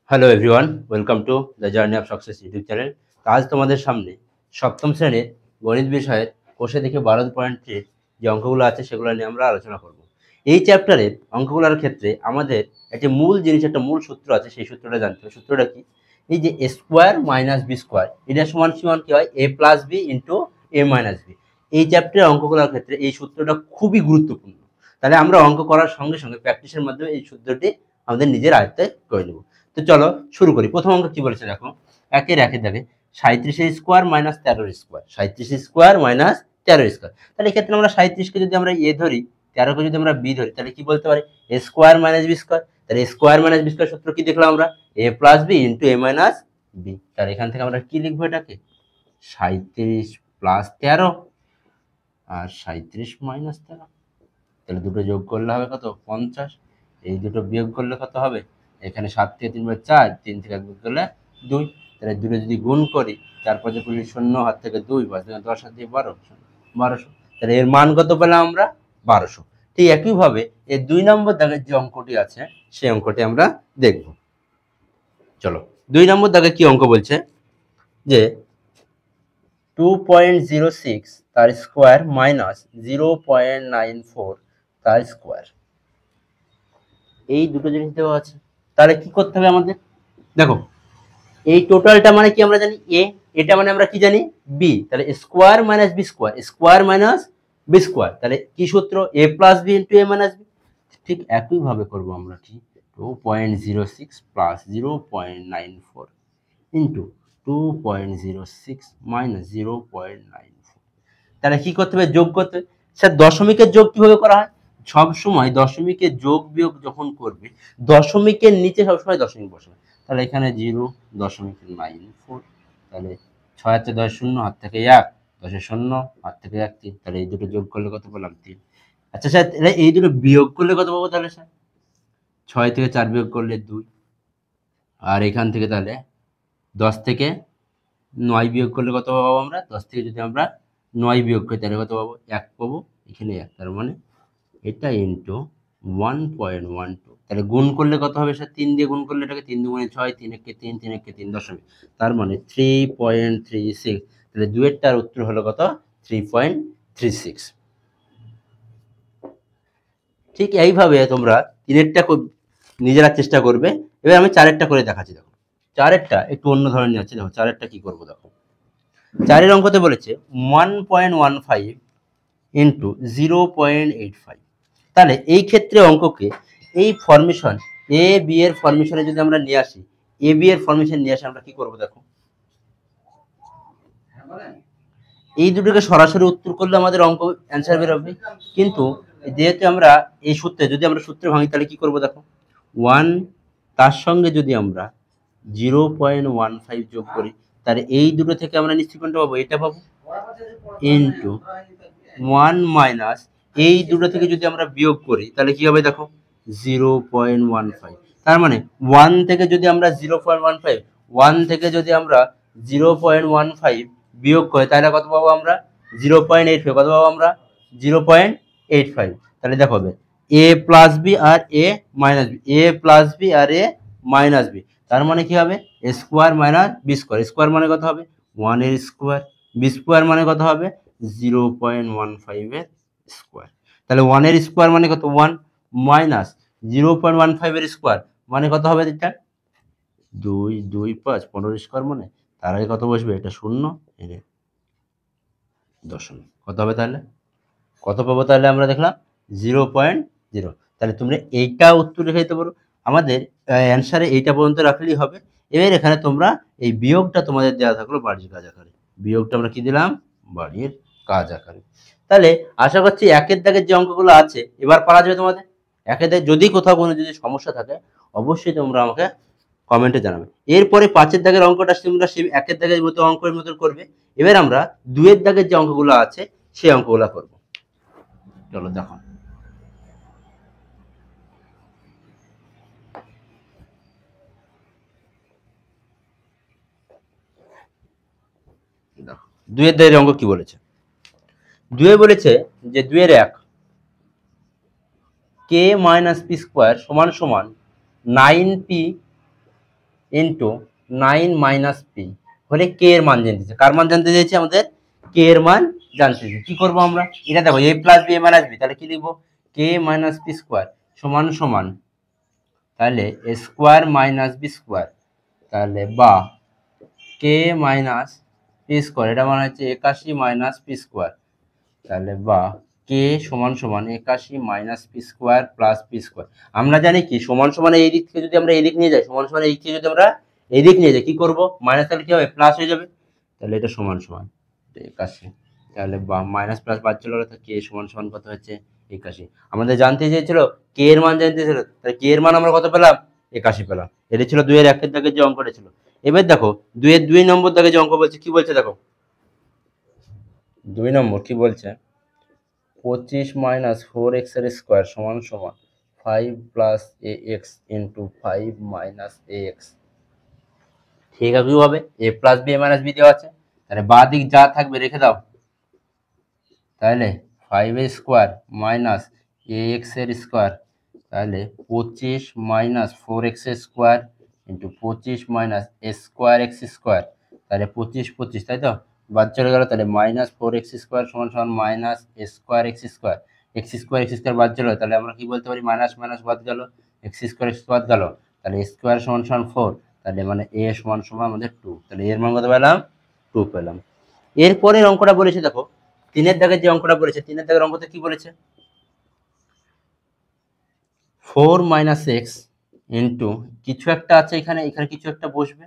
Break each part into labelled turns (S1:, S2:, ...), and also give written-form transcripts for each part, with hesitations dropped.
S1: Hello everyone, welcome to the journey of success YouTube channel. আজ তোমাদের সামনে সপ্তম শ্রেণীর গণিত বিষয়ের কোষে থেকে 12.3 যে অঙ্কগুলো আছে সেগুলো নিয়ে আমরা আলোচনা করব। এই চ্যাপ্টারের অঙ্কগুলোর ক্ষেত্রে আমাদের একটি মূল জিনিস, একটা মূল সূত্র আছে, সেই সূত্রটা জানতে হবে। সূত্রটা কি? এই যে এ স্কোয়ার মাইনাস বি স্কোয়ার, এটা সমান সমান কি হয়? এ plus B into A minus B. এই চ্যাপ্টারের অঙ্কগুলোর ক্ষেত্রে এই সূত্রটা খুবই গুরুত্বপূর্ণ। তাহলে আমরা অঙ্ক করার সঙ্গে সঙ্গে প্র্যাকটিসের মাধ্যমে এই সূত্রটি আমাদের নিজের আয়ত্তে করে নেব। তো চলো শুরু করি। প্রথম অঙ্ক কি বলেছে দেখো, একের দাগে 37 square minus 13 square, 37 square minus 13 square. তাহলে এক্ষেত্রে আমরা 37কে যদি আমরা এ ধরি, 13কে যদি আমরা বি ধরি, তাহলে কি বলতে পারি? এ স্কোয়ার মাইনাস বি স্কোয়ার। তাহলে স্কোয়ার মাইনাস বি স্কোয়ার সূত্র কি দেখলাম আমরা? এ plus B into A minus B. তাহলে এখান থেকে আমরা কি লিখবো এটাকে? 37 প্লাস 13 আর 37 মাইনাস 13। তাহলে দুটো যোগ করলে হবে কত? 50। এই দুটো বিয়োগ করলে কত হবে? এখানে 7 থেকে 3 বার 4, 3 থেকে 1 বিয়োগ করলে 2। তাহলে দুটো যদি গুণ করি, 4 5 শূন্য, হাত থেকে 2, 5 10, হাত দিয়ে 12, 1200। তাহলে এর মান কত পেলাম আমরা? 1200। ঠিক একইভাবে এই 2 নম্বর দাগের যে অঙ্কটি আছে সেই অঙ্কটি আমরা দেখব। চলো 2 নম্বর দাগে কি অঙ্ক বলছে যে 2.06 তার স্কোয়ার মাইনাস 0.94 তার স্কোয়ার। এই দুটো জিনিস দেওয়া আছে। তাহলে কি করতে হবে আমাদের? দেখো, এই টোটালটা মানে কি আমরা জানি এ, এটা মানে আমরা কি জানি বি। তাহলে square minus B square, square minus B square. তাহলে কি সূত্র? A plus B into A minus B. ঠিক একইভাবে করবো আমরা কি? 2.06 প্লাস 0.94 ইন্টু 2.06 মাইনাস 0.94। তাহলে কি করতে হবে? যোগ করতে হবে। স্যার দশমিকের যোগ কিভাবে করা হয়? সব সময় দশমিকের যোগ বিয়োগ যখন করবে, দশমিকের নিচে সবসময় দশমিক বসাবে। তাহলে এখানে 0.94। তাহলে 6 হাতে 10 শূন্য, হাত থেকে 1, 10 শূন্য, হাত থেকে 1 3। তাহলে এই দুটো যোগ করলে কত পেলাম? 3। আচ্ছা স্যার, তাহলে এই দুটো বিয়োগ করলে কত পাবো তাহলে স্যার? 6 থেকে 4 বিয়োগ করলে 2। আর এখান থেকে তাহলে 10 থেকে 9 বিয়োগ করলে কত পাবো আমরা? 10 থেকে যদি আমরা 9 বিয়োগ করি তাহলে কত পাবো? 1 পাবো। এখানে 1, তার মানে এটা ইন্টু 1.12। তাহলে গুণ করলে কত হবে স্যার? 3 দিয়ে গুণ করলে এটাকে 3 দুগুণে 6, 3 একে 3, 3 একে 3 দশমিক। তার মানে 3.36। তাহলে দুয়েরটার উত্তর হলো কত? 3.36। ঠিক এইভাবে তোমরা তিনেরটা নিজেরা চেষ্টা করবে। এবার আমি চারেরটা করে দেখাচ্ছি। দেখো চারেরটা একটু অন্য ধরনের আছে। দেখো চারেরটা কি করবো দেখো। চারের অঙ্কতে বলেছে 1.15 ইন্টু 0.85। তাহলে এই ক্ষেত্রে অঙ্ককে এই ফরমেশন এ বি এর ফরমেশনে যদি আমরা নিয়ে আসি, এ বি এর ফরমেশন নিয়ে আসি, আমরা কি করব দেখো। এই দুটোকে সরাসরি উত্তর করলে আমাদের অঙ্ক অ্যান্সার বেরোবে। কিন্তু যেহেতু আমরা এই সূত্রে, যদি আমরা সূত্রে ভাঙি তাহলে কি করব দেখো। 1 তার সঙ্গে যদি আমরা 0.15 যোগ করি, তাহলে এই দুটো থেকে আমরা নিশ্চয়ই কোনটা পাবো? এটা পাবো। ইন্টু 1 মাইনাস এই দুটো থেকে যদি আমরা বিয়োগ করি তাহলে কি হবে দেখো? 0.15। তার মানে 1 থেকে যদি আমরা 0.15, 1 থেকে যদি আমরা 0.15 বিয়োগ করি তাহলে কত পাবো আমরা? 0.85। কত পাবো আমরা? 0.85। তাহলে দেখো হবে এ প্লাস বি আর A minus B, A plus B আর এ মাইনাস বি। তার মানে কি হবে? A square minus B square. Square মানে কত হবে? 1 এর স্কোয়ার। বি স্কোয়ার মানে কত হবে? 0.15 এর স্কোয়ার। তাহলে 1 এর স্কোয়ার মানে কত? 1 মাইনাস 0.15 এর স্কোয়ার মানে কত হবে? এটা 2 2 5 15 স্কোয়ার, মানে তার আগে কত বসবে? এটা শূন্য, এনে দশমিক। কত হবে তাহলে? কত পাবো তাহলে আমরা দেখলাম? 0.0। তাহলে তোমরা এইটা উত্তর রেখে দিতে পারো। আমাদের অ্যান্সারে এইটা পর্যন্ত রাখলেই হবে। এবার এখানে তোমরা এই বিয়োগটা তোমাদের দেওয়া থাকলো বাড়ির কাজ আকারে। বিয়োগটা আমরা কি দিলাম? বাড়ির কাজ আকারে। তাহলে আশা করছি একের দাগের যে অঙ্কগুলো আছে এবার পারা যাবে তোমাদের। একের দাগে যদি কোথাও কোনো যদি সমস্যা থাকে অবশ্যই তোমরা আমাকে কমেন্টে জানাবে। এরপরে 5-এর দাগের অঙ্কটা তোমরা সেই একের দাগের মতো অঙ্কের মতো করবে। এবার আমরা 2-এর দাগের যে অঙ্কগুলো আছে সেই অঙ্কগুলো করবো। চলো দেখো। দেখো 2-এর দাগের অঙ্ক কি বলেছে। 2-এ বলেছে যে 2-এর 1 কে মাইনাস পি স্কোয়ার সমান সমান 9p ইন্টু 9 মাইনাস পি হলে কে এর মান জানতে চাই। কার মান জানতে চাইছি? আমাদের কে এর মান জানতে চাই। কি করবো আমরা? এটা দেখো এ plus B A minus B, তাহলে কি লিখবো? কে মাইনাস পি স্কোয়ার সমান সমান, তাহলে এ স্কোয়ার মাইনাস বি স্কোয়ার, তাহলে বা কে মাইনাস পি স্কোয়ার, এটা মানে হচ্ছে 81 মাইনাস পি স্কোয়ার, তাহলে বা কে সমান সমান 81 minus P square plus P square. আমরা জানি কি সমান সমান এই দিক থেকে যদি আমরা এই দিক নিয়ে যাই, সমান সমান এই দিক থেকে যদি আমরা এই দিক নিয়ে যাই কি করবো? মাইনাস, তাহলে কি হবে? প্লাস হয়ে যাবে। তাহলে এটা সমান সমান 81, তাহলে বা মাইনাস প্লাস বাদ চলে গেলো, কে সমান সমান কত হচ্ছে? 81। আমাদের জানতে চেয়েছিল কে এর মান জানতে চেয়েছিল, তাহলে কে এর মান আমরা কত পেলাম? 81 পেলাম। এটা ছিল 2 এর 1 দাগের যে অঙ্কটা ছিল। এবার দেখো 2 এর 2 নম্বর দাগে যে অঙ্ক বলছে, কি বলছে দেখো 2 নম্বর কি বলছে? 25 মাইনাস 4x এর স্কোয়ার সমান সমান 5 প্লাস এ এক্স ইন্টু 5 মাইনাস এ এক্স। ঠিক আছে, কি হবে? A plus B A minus B দেওয়া আছে, তাহলে বাঁ দিক যা থাকবে রেখে দাও, তাহলে 5 এর স্কোয়ার মাইনাস এ এক্স এর স্কোয়ার, তাহলে 25 মাইনাস 4x এর square into 25 minus A square X square, তাহলে 25 25, তাই তো বাদ চলে গেল, তাহলে মাইনাস 4x স্কোয়ার সমান সমান minus A square X square, X square বাদ চলে, তাহলে আমরা কি বলতে পারি? মাইনাস মাইনাস বাদ গেল, এক্স বাদ গেল, তাহলে স্কোয়ার সমান সমান 4, তাহলে মানে এ সমান সমান আমাদের 2, তাহলে এর মান কত পেলাম? 2 পেলাম। এরপরের অঙ্কটা বলেছে দেখো 3 এর দাগের যে অঙ্কটা বলেছে, 3 এর দাগের অঙ্কতে কি বলেছে? 4 মাইনাস এক্স ইন্টু কিছু একটা আছে এখানে, এখানে কিছু একটা বসবে,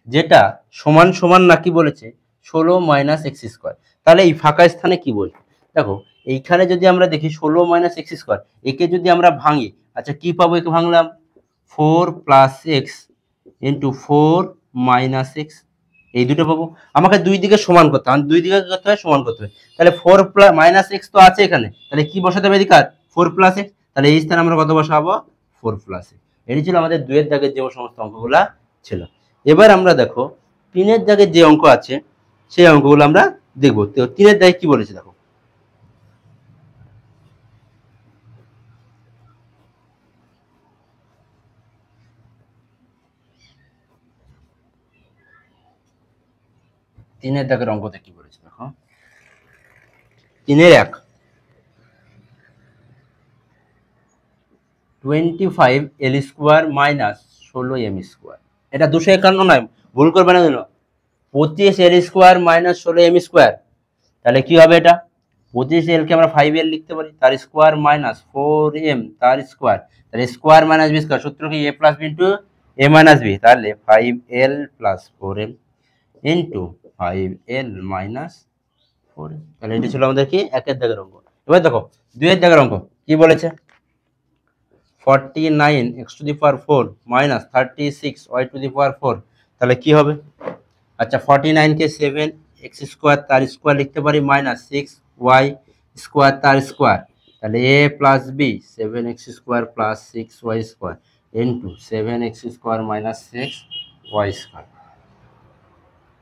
S1: যেটা সমান সমান নাকি বলেছে 16 মাইনাস এক্স স্কোয়ার। তাহলে এই ফাঁকা স্থানে কি বলবে? দেখো এইখানে যদি আমরা দেখি 16 মাইনাস এক্স স্কোয়ার, একে যদি আমরা ভাঙি, আচ্ছা কি পাবো? একে ভাঙলাম 4 plus x into 4 minus x, এই দুটো পাবো। আমাকে দুই দিকে সমান করতে হবে, দুই দিকে করতে হয় সমান করতে হবে, তাহলে 4 প্লাস মাইনাস এক্স তো আছে এখানে, তাহলে কি বসাতে হবে? এদিকার 4 প্লাস এক্স, তাহলে এই স্থানে আমরা কত বসাবো? 4 প্লাস এক্স। এটি ছিল আমাদের 2 এর দাগের যে সমস্ত অঙ্কগুলা ছিল। এবার আমরা দেখো 3 এর দাগের যে অঙ্ক আছে সেই অঙ্কগুলো আমরা দেখবো। তো 3 এর দাগে কি বলেছে দেখো, তিনের দাগের অঙ্কতে কি বলেছে দেখো, 3 এর 1 25 এল স্কোয়ার মাইনাস 16 এম স্কোয়ার, এটা 251 নয়, ভুল করবে না যেন, 25 এল স্কোয়ার মাইনাস 16 এম স্কোয়ার, তাহলে কি হবে? এটা 25 এল কে আমরা 5 এল লিখতে পারি, তার স্কোয়ার মাইনাস 4 এম তার স্কোয়ার, তাহলে স্কোয়ার মাইনাস বি স্কোয়ার, সূত্র কি? এ plus B into A minus B, তাহলে 5 এল plus 4 M into 5 L minus 4 M. তাহলে এটি ছিল আমাদের কি 1 এর দাগের অঙ্ক। এবার দেখো 2 এর দাগের অঙ্ক কি বলেছে? 49 x to the power 4 minus 36 y to the power 4, তাহলে কি হবে? আচ্ছা 49 কে 7 x স্কোয়ার তার স্কোয়ার লিখতে পারি মাইনাস 6 y স্কোয়ার তার স্কোয়ার, তাহলে a plus B 7 x square plus 6 y square into 7 x square minus 6 y square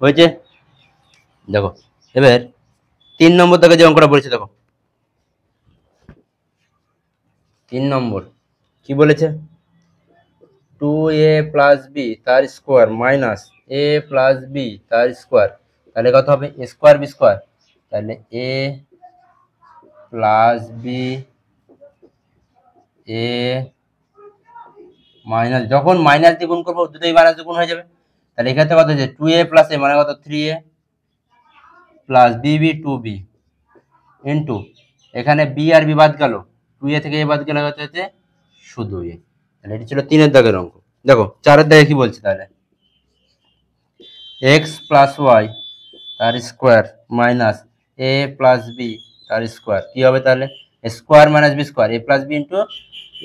S1: হয়েছে। দেখো এবার 3 নম্বর থেকে যে অঙ্কটা বলেছে দেখো, 3 নম্বর কি বলেছে? 2a প্লাস বি তার square minus A plus B তার স্কোয়ার, তাহলে কত হবে? এ স্কোয়ার বি স্কোয়ার, তাহলে এ প্লাস বি এ মাইনাস, যখন মাইনাস দিয়ে গুণ করবো দুটোই মাইনাস দিয়ে গুণ হয়ে যাবে, তাহলে এখানে কত হচ্ছে? 2a প্লাস এ মানে কত? 3a plus B 2b into এখানে বি আর বি বাদ গেল, 2a থেকে এ বাদ গেলে হচ্ছে শুধু এ। তাহলে এটি ছিল 3 এর দাগের অঙ্ক। দেখো 4 এর দাগে কি বলছে? তাহলে এক্স প্লাস ওয়াই তার square minus A plus B তার স্কোয়ার, কি হবে? তাহলে square minus B square, A plus B into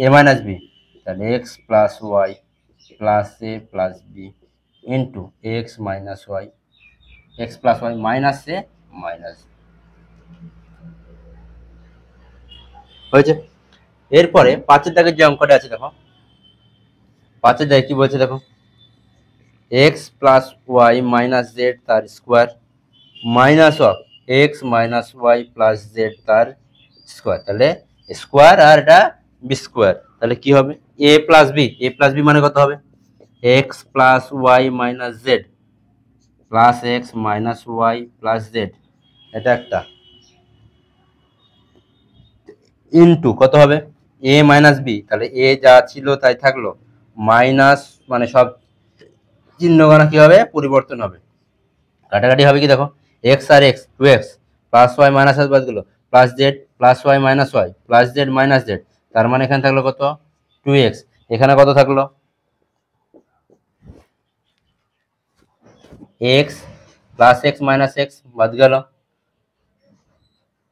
S1: A minus B, তাহলে X plus Y plus A plus B into X minus Y, X plus Y minus A minus হয়েছে। এরপরে 5 এর দাগের যে অঙ্কটা আছে দেখো, 5 এর দাগে কি বলছে দেখো, X plus Y minus Z তার square minus of X minus Y plus Z তার স্কোয়ার, তাহলে স্কোয়ার আর এটা বি স্কোয়ার, তাহলে কি হবে? এ প্লাস বি মানে কত হবে? X plus Y minus Z plus X minus Y plus Z, এটা একটা, ইনটু কত হবে এ মাইনাস বি, তাহলে এ যা ছিল তাই থাকলো, মাইনাস মানে সব চিহ্নগণা কি হবে, পরিবর্তন হবে, কাটাকাটি হবে কি দেখো, এক্স আর X 2x plus Y minus বাদ গেলো, plus Z plus Y minus Y plus Z minus Z, তার মানে এখানে থাকলো কত 2x, এখানে কত থাকলো X plus X minus X বাদ গেল,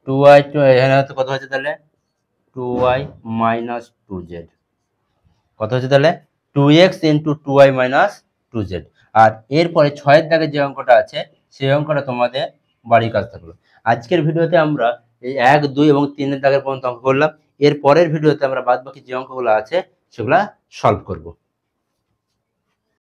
S1: 2y, এখানে হচ্ছে কত হচ্ছে তাহলে 2y মাইনাস 2z, কত হচ্ছে তাহলে 2x into 2y minus 2z। আর এরপরে 6-এর দাগে যে অঙ্কটা আছে সেই অঙ্কটা তোমাদের বাড়ির কাজ থাকলো। আজকের ভিডিওতে আমরা এই 1, 2 এবং 3-এর দাগের পর্যন্ত অঙ্ক করলাম। এর পরের ভিডিওতে আমরা বাদ বাকি যে অঙ্কগুলো আছে সেগুলা সলভ করব।